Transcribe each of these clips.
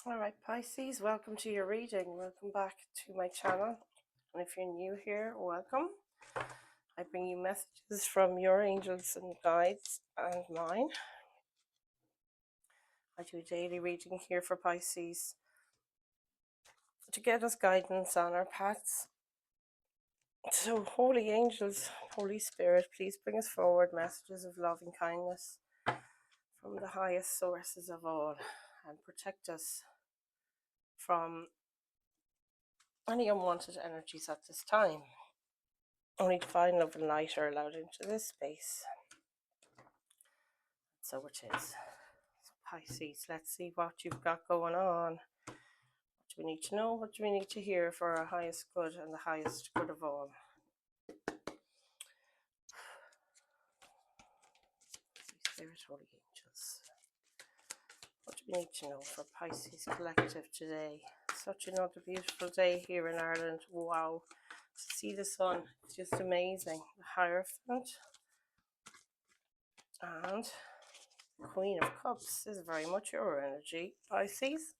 Alright, Pisces, welcome to your reading. Welcome back to my channel. And if you're new here, welcome. I bring you messages from your angels and guides and mine. I do a daily reading here for Pisces to get us guidance on our paths. So, holy angels, Holy Spirit, please bring us forward messages of love and kindness from the highest sources of all and protect us from any unwanted energies at this time. Only divine love and light are allowed into this space. So it is. So Pisces, let's see what you've got going on. What do we need to know? What do we need to hear for our highest good and the highest good of all? Spirit, holy angels. What do we need to know for Pisces Collective today? Such another beautiful day here in Ireland. Wow. To see the sun, it's just amazing. The Hierophant and Queen of Cups is very much your energy, Pisces.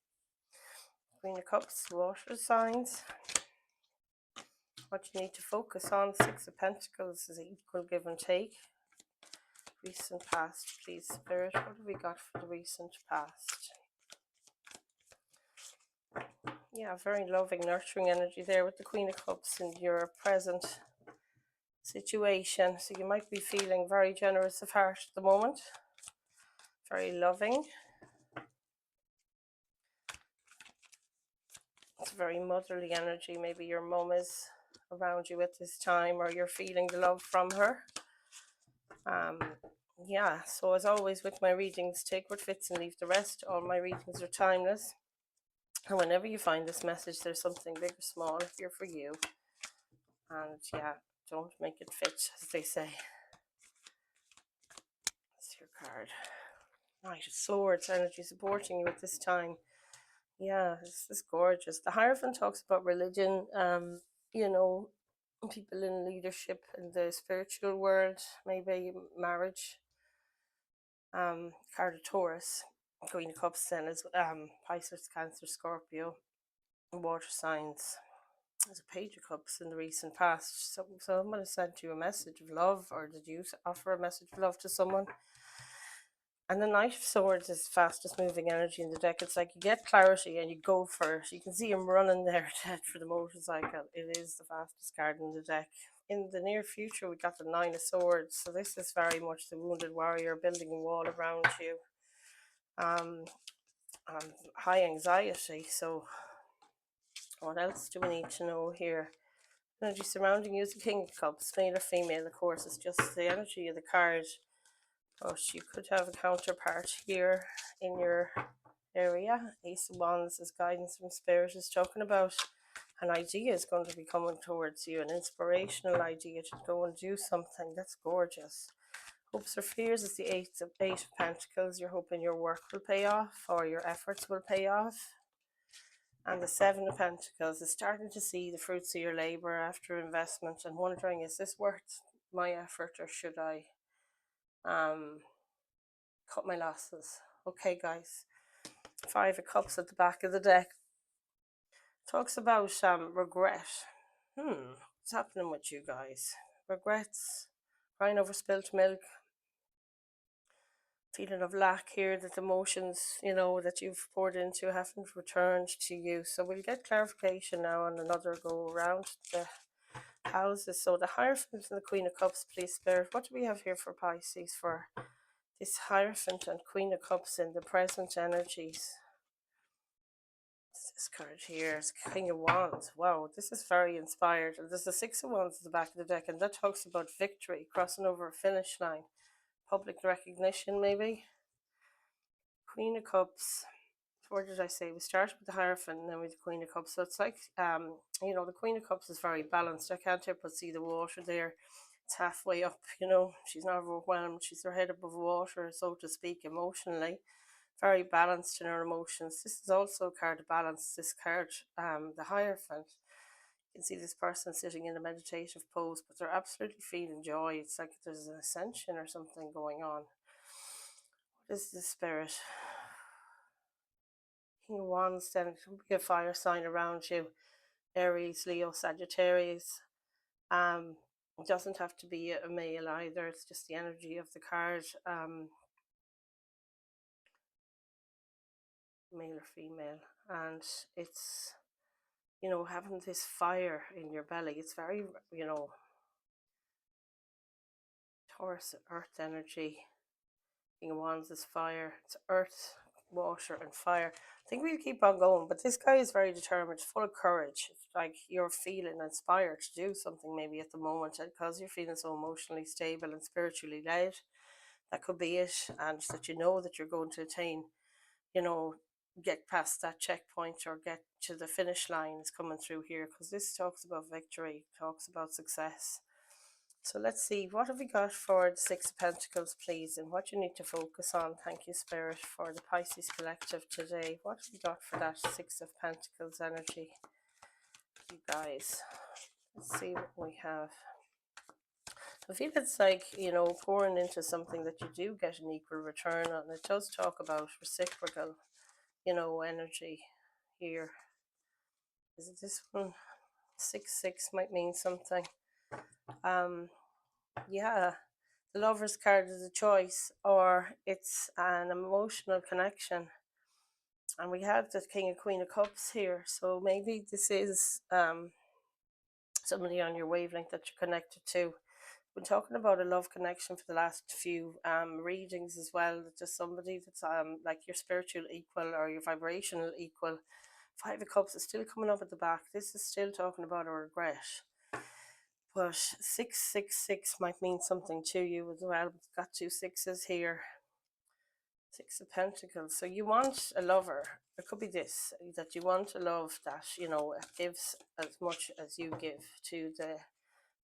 Queen of Cups, water signs. What you need to focus on, Six of Pentacles, is equal give and take. Recent past, please, Spirit. What have we got for the recent past? Yeah, very loving, nurturing energy there with the Queen of Cups in your present situation. So you might be feeling very generous of heart at the moment. Very loving. It's very motherly energy. Maybe your mum is around you at this time, or you're feeling the love from her. Yeah, so as always with my readings, take what fits and leave the rest. All my readings are timeless. And whenever you find this message, there's something big or small here for you. And yeah, don't make it fit, as they say. That's your card. Knight of Swords, energy supporting you at this time. Yeah, this is gorgeous. The Hierophant talks about religion, you know, people in leadership in the spiritual world, maybe marriage. Card of Taurus, Queen of Cups then is Pisces, Cancer, Scorpio, water signs. There's a Page of Cups in the recent past. So someone has sent you a message of love, or did you offer a message of love to someone? And the Knight of Swords is fastest moving energy in the deck. It's like you get clarity and you go for it. You can see him running there for the motorcycle. It is the fastest card in the deck. In the near future, we got the Nine of Swords. So this is very much the wounded warrior building a wall around you. And high anxiety. So what else do we need to know here? Energy surrounding you is the King of Cups, male or female, of course. It's just the energy of the card. But you could have a counterpart here in your area. Ace of Wands is guidance from Spirit, is talking about an idea is going to be coming towards you, an inspirational idea to go and do something. That's gorgeous. Hopes or fears is the Eight of Pentacles. You're hoping your work will pay off, or your efforts will pay off. And the Seven of Pentacles is starting to see the fruits of your labor after investment and wondering, is this worth my effort, or should I cut my losses? Okay, guys. Five of Cups at the back of the deck talks about regret. What's happening with you guys? Regrets, crying over spilt milk, feeling of lack here, that the emotions, you know, that you've poured into haven't returned to you. So we'll get clarification now on another go around the houses. So the Hierophant and the Queen of Cups, please, Spirit. What do we have here for Pisces for this Hierophant and Queen of Cups in the present energies? This card here is King of Wands. Wow, this is very inspired. And there's the Six of Wands at the back of the deck, and that talks about victory, crossing over a finish line, public recognition, maybe. Queen of Cups. What did I say? We started with the Hierophant and then with the Queen of Cups. So it's like, you know, the Queen of Cups is very balanced. I can't help but see the water there. It's halfway up, you know. She's not overwhelmed. She's her head above water, so to speak, emotionally. Very balanced in her emotions. This is also a card of balance. This card, the Hierophant. You can see this person sitting in a meditative pose, but they're absolutely feeling joy. It's like there's an ascension or something going on. What is the Spirit? King of Wands, then it could be a fire sign around you. Aries, Leo, Sagittarius. It doesn't have to be a male either. It's just the energy of the card. Male or female. And it's, you know, having this fire in your belly. It's very, you know, Taurus, earth energy. King of Wands is fire. It's earth, water, and fire. I think we'll keep on going, but this guy is very determined, full of courage. It's like you're feeling inspired to do something maybe at the moment, and because you're feeling so emotionally stable and spiritually led, that could be it. And that you know that you're going to attain, you know, get past that checkpoint or get to the finish line is coming through here, because this talks about victory, talks about success. So let's see, what have we got for the Six of Pentacles, please, and what you need to focus on. Thank you, Spirit, for the Pisces Collective today. What have we got for that Six of Pentacles energy, you guys? Let's see what we have. I feel it's like, you know, pouring into something that you do get an equal return on. It does talk about reciprocal, you know, energy here. Is it this one? 6-6 might mean something. Yeah, the Lover's card is a choice, or it's an emotional connection. And we have the King and Queen of Cups here, so maybe this is somebody on your wavelength that you're connected to. Been talking about a love connection for the last few readings as well. Just somebody that's like your spiritual equal or your vibrational equal. Five of Cups is still coming up at the back. This is still talking about a regret. But 666 might mean something to you as well. It's got 2 6s here. Six of Pentacles. So you want a lover. It could be this, that you want a love that, you know, gives as much as you give to the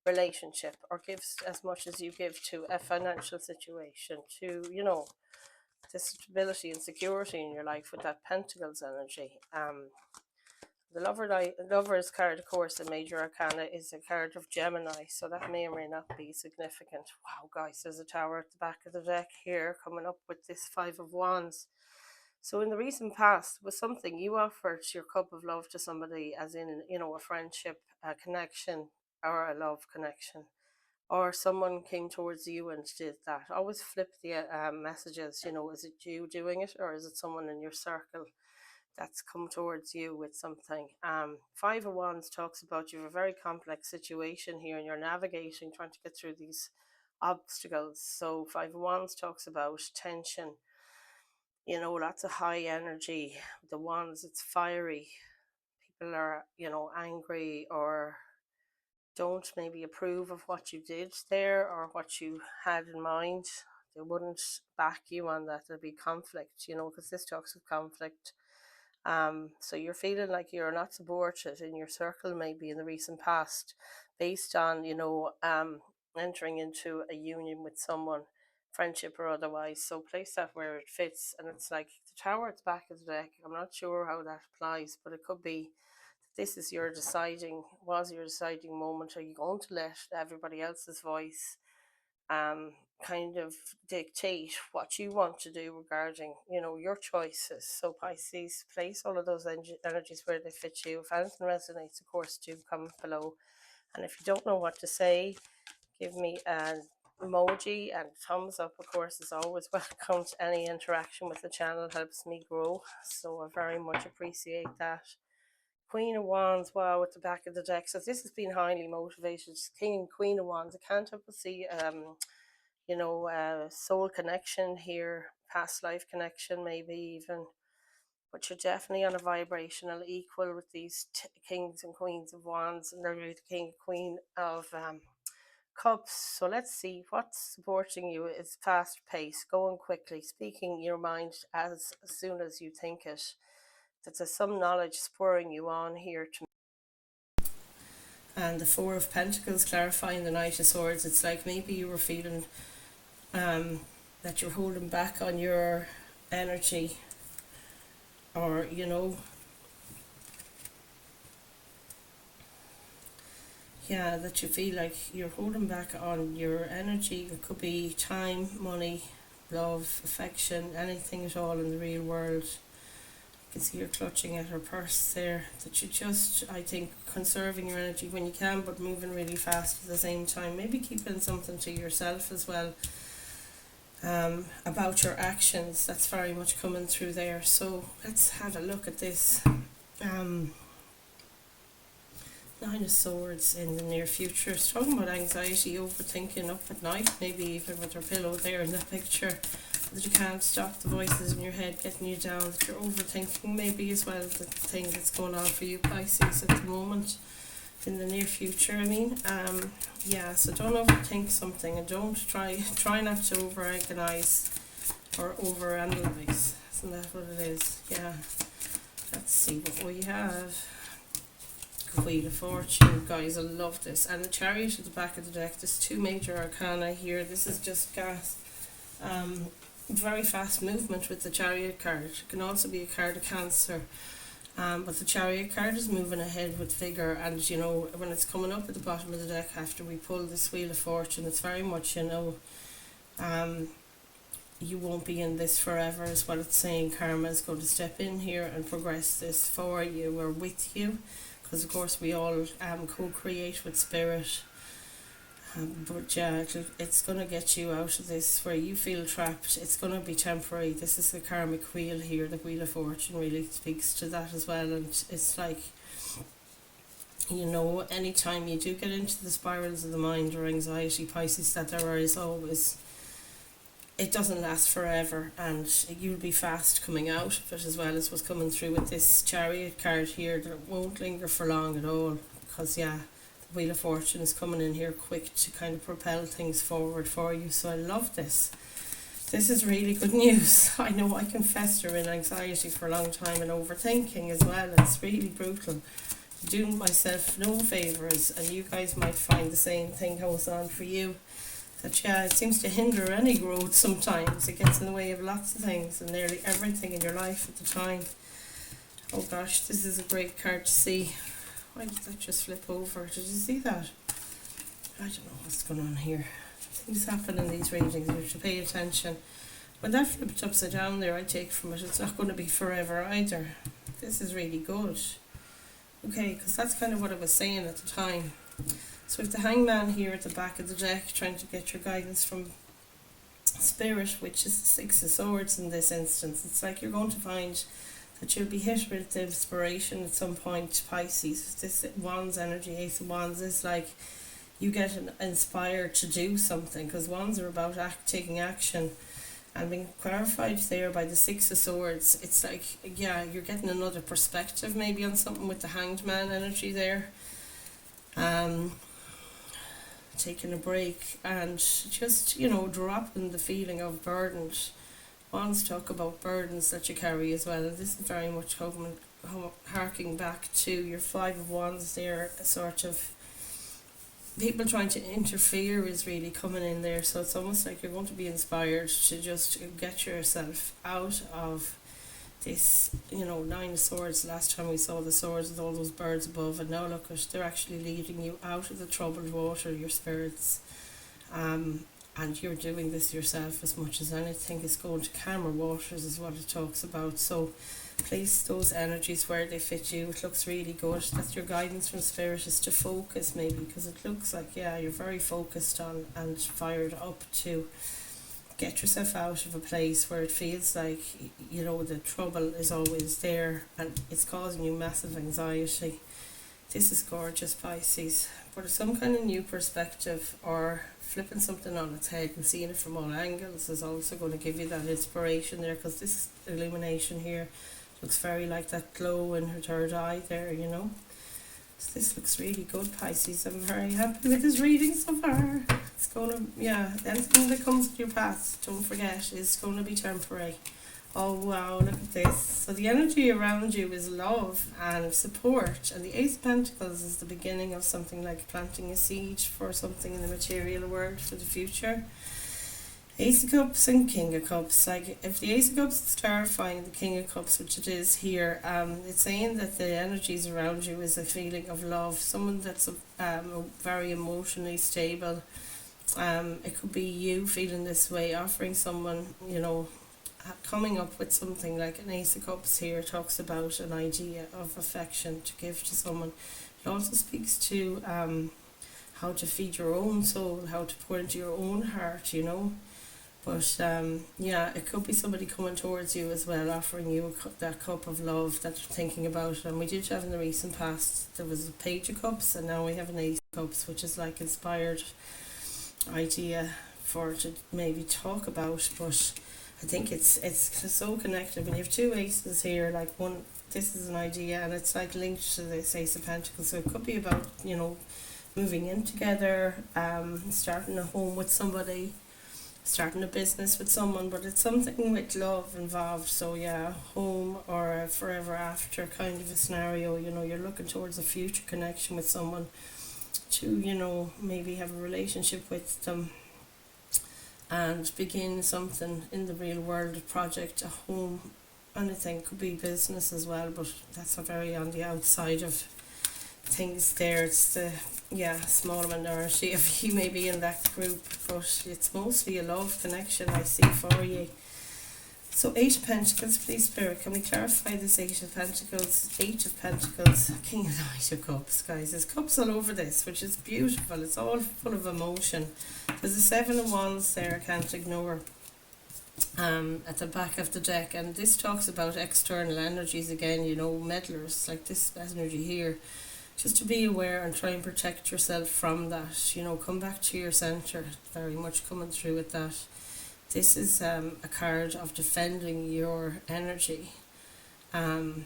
relationship, or gives as much as you give to a financial situation, to, you know, the stability and security in your life with that Pentacles energy. The Lover's card, of course, the Major Arcana, is a card of Gemini, so that may or may not be significant. Wow, guys, there's a tower at the back of the deck here coming up with this Five of Wands. So in the recent past, was something you offered your cup of love to somebody, as in, you know, a friendship, a connection, or a love connection, or someone came towards you and did that. Always flip the messages, you know, is it you doing it, or is it someone in your circle that's come towards you with something. Five of Wands talks about you have a very complex situation here and you're navigating, trying to get through these obstacles. So Five of Wands talks about tension, you know, lots of high energy. The Wands, it's fiery. People are, you know, angry or don't maybe approve of what you did there or what you had in mind. They wouldn't back you on that. There'll be conflict, you know, because this talks of conflict. So you're feeling like you're not supported in your circle, maybe in the recent past, based on, you know, entering into a union with someone, friendship or otherwise. So place that where it fits. And it's like the tower at the back of the deck. I'm not sure how that applies, but it could be this is your deciding, was your deciding moment. Are you going to let everybody else's voice kind of dictate what you want to do regarding, you know, your choices? So Pisces, place all of those energies where they fit you. If anything resonates, of course, do comment below. And if you don't know what to say, give me an emoji, and thumbs up, of course, is always welcome. To any interaction with the channel helps me grow, so I very much appreciate that. Queen of Wands, wow, at the back of the deck. So this has been highly motivated. King and Queen of Wands. I can't help but see you know, soul connection here, past life connection, maybe even. But you're definitely on a vibrational equal with these kings and queens of wands, and they're the king and queen of cups. So let's see, what's supporting you is fast pace, going quickly, speaking your mind as soon as you think it. There's some knowledge spurring you on here to. And the Four of Pentacles clarifying the Knight of Swords. It's like maybe you were feeling that you're holding back on your energy, or, you know, yeah, that you feel like you're holding back on your energy. It could be time, money, love, affection, anything at all in the real world. can see her clutching at her purse there, that you just, I think, conserving your energy when you can, but moving really fast at the same time. Maybe keeping something to yourself as well, about your actions. That's very much coming through there. So let's have a look at this. Nine of Swords in the near future. It's talking about anxiety, overthinking up at night, maybe even with her pillow there in the picture. That you can't stop the voices in your head getting you down, that you're overthinking maybe as well the thing that's going on for you, Pisces, at the moment, in the near future, I mean. Yeah, so don't overthink something, and don't try not to over-agonize or over-analyze. Isn't that what it is? Yeah. Let's see what we have. Wheel of Fortune, guys, I love this. And the Chariot at the back of the deck. There's two major arcana here. This is just gas. Very fast movement with the Chariot card. It can also be a card of Cancer. But the Chariot card is moving ahead with vigor, and you know, when it's coming up at the bottom of the deck after we pull this Wheel of Fortune, it's very much, you know, you won't be in this forever is what it's saying. Karma is going to step in here and progress this for you or with you, because of course we all co-create with spirit. But yeah, it's going to get you out of this where you feel trapped. It's going to be temporary. This is the karmic wheel here. The Wheel of Fortune really speaks to that as well. And it's like, you know, anytime you do get into the spirals of the mind or anxiety, Pisces, that there is always, it doesn't last forever, and you'll be fast coming out of it as well as what's coming through with this Chariot card here, that it won't linger for long at all, because yeah, the Wheel of Fortune is coming in here quick to kind of propel things forward for you. So I love this. This is really good news. I know I can fester in anxiety for a long time and overthinking as well. It's really brutal. Doing myself no favours, and you guys might find the same thing goes on for you. That yeah, it seems to hinder any growth sometimes. It gets in the way of lots of things and nearly everything in your life at the time. Oh gosh, this is a great card to see. Why did that just flip over? Did you see that? I don't know what's going on here. Things happen in these readings. You have to pay attention. When that flipped upside down there, I take from it, it's not going to be forever either. This is really good. Okay, because that's kind of what I was saying at the time. So we have the Hangman here at the back of the deck, trying to get your guidance from Spirit, which is the Six of Swords in this instance. It's like you're going to find that you'll be hit with inspiration at some point, Pisces. This Wands energy, Ace of Wands, is like you get inspired to do something, because Wands are about taking action. And being clarified there by the Six of Swords, it's like, yeah, you're getting another perspective maybe on something with the Hanged Man energy there. Taking a break and just, you know, dropping the feeling of burdened. Wands talk about burdens that you carry as well, and this is very much harking back to your Five of Wands there. A sort of people trying to interfere is really coming in there, so it's almost like you're going to be inspired to just get yourself out of this, you know, Nine of Swords. Last time we saw the swords with all those birds above, and now look at, they're actually leading you out of the troubled water, your spirits, and you're doing this yourself as much as anything. It's going to calmer waters is what it talks about. So place those energies where they fit you. It looks really good. That's your guidance from Spirit, is to focus maybe, because it looks like, yeah, you're very focused on and fired up to get yourself out of a place where it feels like, you know, the trouble is always there and it's causing you massive anxiety. This is gorgeous, Pisces. But some kind of new perspective or flipping something on its head and seeing it from all angles is also going to give you that inspiration there, because this illumination here looks very like that glow in her third eye there, you know. So this looks really good, Pisces. I'm very happy with this reading so far. It's going to, yeah, anything that comes to your path, don't forget, is going to be temporary. Oh wow, look at this. So the energy around you is love and support, and the Ace of Pentacles is the beginning of something like planting a seed for something in the material world for the future. Ace of Cups and King of Cups. Like if the Ace of Cups is clarifying the King of Cups, which it is here, it's saying that the energies around you is a feeling of love, someone that's very emotionally stable. It could be you feeling this way, offering someone, you know, coming up with something like an Ace of Cups here talks about an idea of affection to give to someone. It also speaks to how to feed your own soul, how to pour into your own heart, you know. But yeah, it could be somebody coming towards you as well, offering you that cup of love that you're thinking about. And we did have in the recent past, there was a Page of Cups, and now we have an Ace of Cups, which is like inspired idea for to maybe talk about. But I think it's so connected. When you have two aces here, like one, this is an idea, and it's like linked to this Ace of Pentacles. So it could be about, you know, moving in together, starting a home with somebody, starting a business with someone, but it's something with love involved. So yeah, home or a forever after kind of a scenario. You know, you're looking towards a future connection with someone to, you know, maybe have a relationship with them and begin something in the real world, a project, a home, anything. Could be business as well, but that's not very on the outside of things there. It's the small minority of you maybe in that group, but it's mostly a love connection I see for you. So 8 of Pentacles, please Spirit, can we clarify this 8 of Pentacles, 8 of Pentacles, King of Knight of Cups, guys. There's cups all over this, which is beautiful. It's all full of emotion. There's a 7 of Wands there I can't ignore at the back of the deck, and this talks about external energies again, you know, meddlers, like this energy here. Just to be aware and try and protect yourself from that, you know, come back to your centre, very much coming through with that. This is a card of defending your energy, you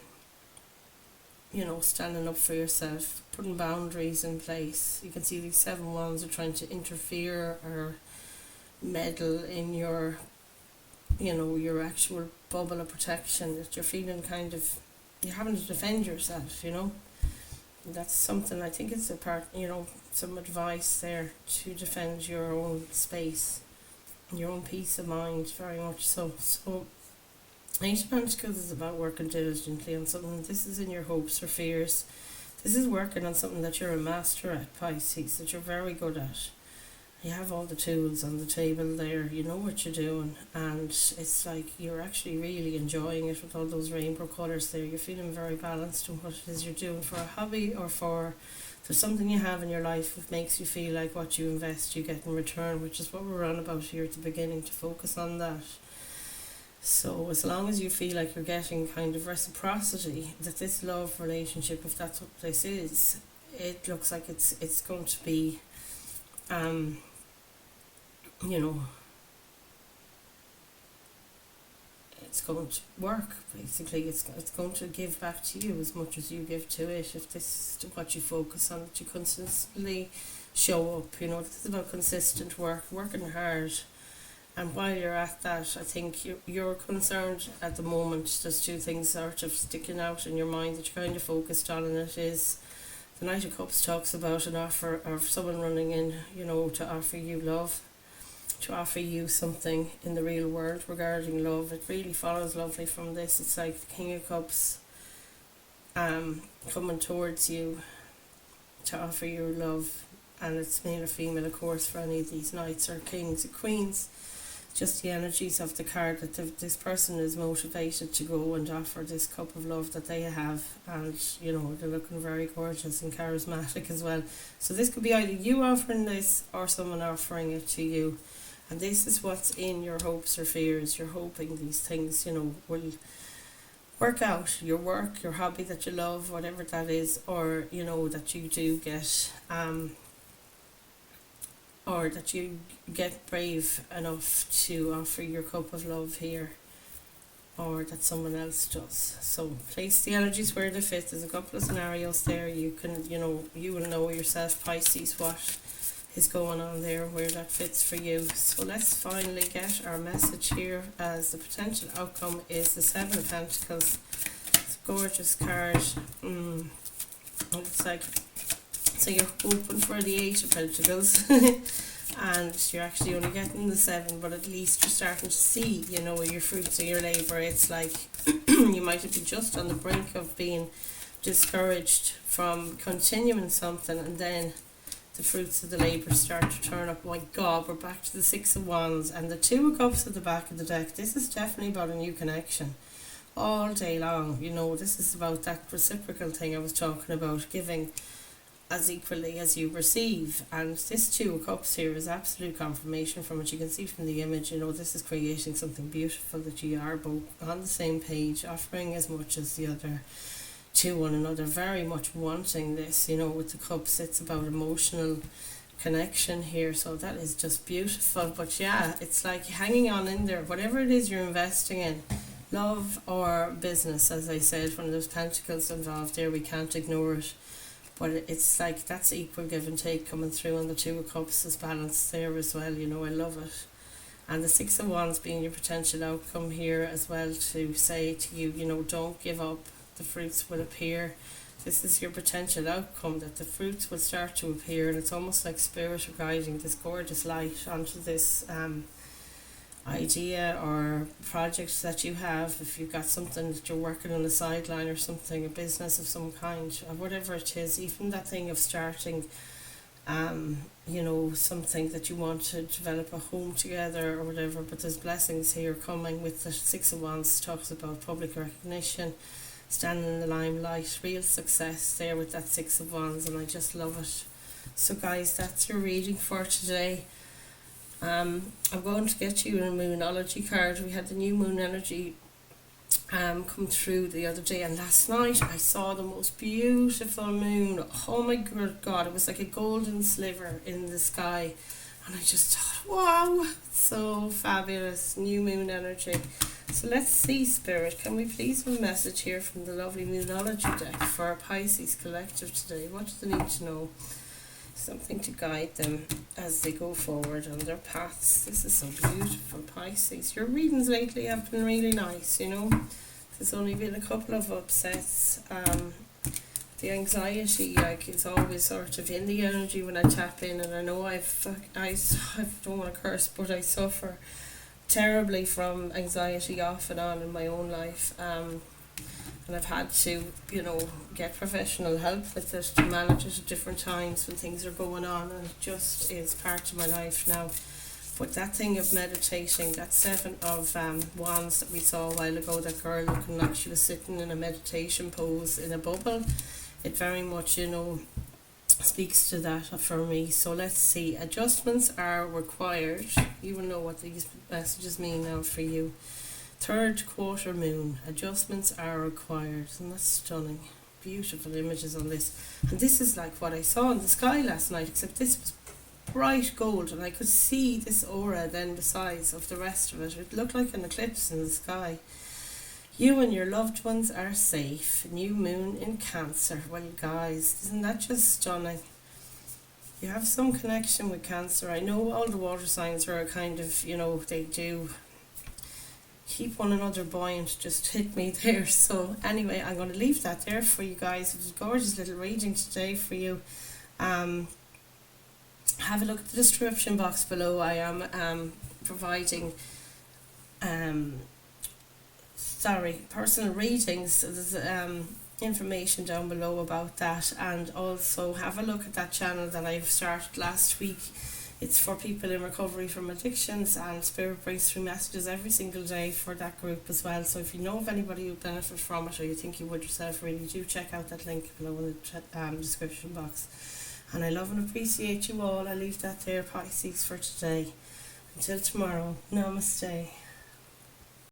know, standing up for yourself, putting boundaries in place. You can see these 7 wands are trying to interfere or meddle in your, you know, your actual bubble of protection that you're feeling kind of, you're having to defend yourself, you know. That's something, I think it's a part, you know, some advice there to defend your own space, your own peace of mind, very much so. So 8 of Pentacles is about working diligently on something. This is in your hopes or fears. This is working on something that you're a master at, Pisces, that you're very good at. You have all the tools on the table there, you know what you're doing, and it's like you're actually really enjoying it with all those rainbow colours there. You're feeling very balanced in what it is you're doing for a hobby or for there's something you have in your life that makes you feel like what you invest you get in return, which is what we're on about here at the beginning, to focus on that. So as long as you feel like you're getting kind of reciprocity, that this love relationship, if that's what this is, it looks like it's going to be you know, it's going to work, basically. It's going to give back to you as much as you give to it, if this is what you focus on, that you consistently show up, you know. This is about consistent work, working hard, and while you're at that, I think you're concerned at the moment. There's 2 things sort of sticking out in your mind that you're kind of focused on, and it is the Knight of Cups talks about an offer of someone running in, you know, to offer you love, to offer you something in the real world regarding love. It really follows lovely from this. It's like the King of Cups coming towards you to offer your love, and it's male or female, of course, for any of these knights or kings or queens. Just the energies of the card that this person is motivated to go and offer this cup of love that they have, and you know, they're looking very gorgeous and charismatic as well. So this could be either you offering this or someone offering it to you, and this is what's in your hopes or fears. You're hoping these things, you know, will work out. Your work, your hobby that you love, whatever that is, or you know, that you do get or that you get brave enough to offer your cup of love here, or that someone else does. So place the energies where they fit. There's a couple of scenarios there. You can, you know, you will know yourself, Pisces, what is going on there, where that fits for you. So let's finally get our message here, as the potential outcome is the 7 of Pentacles. It's a gorgeous card. It's like, so you're hoping for the 8 of Pentacles and you're actually only getting the 7, but at least you're starting to see, you know, your fruits of your labour. It's like you might be just on the brink of being discouraged from continuing something, and then the fruits of the labour start to turn up. My God, we're back to the Six of Wands and the Two of Cups at the back of the deck. This is definitely about a new connection all day long. You know, this is about that reciprocal thing I was talking about, giving as equally as you receive. And this Two of Cups here is absolute confirmation from what you can see from the image. You know, this is creating something beautiful, that you are both on the same page, offering as much as the other to one another, very much wanting this. You know, with the cups, it's about emotional connection here, so that is just beautiful. But yeah, it's like hanging on in there, whatever it is you're investing in, love or business. As I said, when there's pentacles involved there, we can't ignore it. But it's like that's equal give and take coming through, and the Two of Cups is balanced there as well. You know, I love it. And the Six of Wands being your potential outcome here as well, to say to you, you know, don't give up. The fruits will appear. This is your potential outcome, that the fruits will start to appear, and it's almost like spirit are guiding this gorgeous light onto this idea or project that you have. If you've got something that you're working on the sideline or something, a business of some kind, or whatever it is, even that thing of starting you know, something that you want to develop a home together or whatever. But there's blessings here coming with the Six of Wands. Talks about public recognition, standing in the limelight, real success there with that Six of Wands, and I just love it. So guys, that's your reading for today. I'm going to get you a Moonology card. We had the new moon energy come through the other day, and last night I saw the most beautiful moon. Oh my God, it was like a golden sliver in the sky, and I just thought, wow, so fabulous. New moon energy. So let's see, Spirit, can we please have a message here from the lovely Moonology deck for our Pisces collective today? What do they need to know? Something to guide them as they go forward on their paths. This is so beautiful, Pisces. Your readings lately have been really nice, you know. There's only been a couple of upsets. The anxiety, like, is always sort of in the energy when I tap in, and I know I don't want to curse, but I suffer terribly from anxiety off and on in my own life, and I've had to, you know, get professional help with it to manage it at different times when things are going on, and it just is part of my life now. But that thing of meditating, that Seven of Wands that we saw a while ago, that girl looking like she was sitting in a meditation pose in a bubble, it very much, you know, speaks to that for me. So let's see. Adjustments are required. You will know what these messages mean now for you. Third quarter moon. Adjustments are required. And that's stunning. Beautiful images on this. And this is like what I saw in the sky last night, except this was bright gold, and I could see this aura then besides of the rest of it. It looked like an eclipse in the sky. You and your loved ones are safe. New moon in Cancer. Well, guys, isn't that just stunning? You have some connection with Cancer. I know all the water signs are kind of, you know, they do keep one another buoyant. Just hit me there. So anyway, I'm going to leave that there for you guys. It was a gorgeous little reading today for you. Have a look at the description box below. I am providing personal readings. So there's information down below about that, and also have a look at that channel that I've started last week. It's for people in recovery from addictions, and Spirit brings through messages every single day for that group as well. So if you know of anybody who would benefit from it, or you think you would yourself, really do check out that link below in the description box. And I love and appreciate you all. I leave that there, Pisces, for today. Until tomorrow, namaste.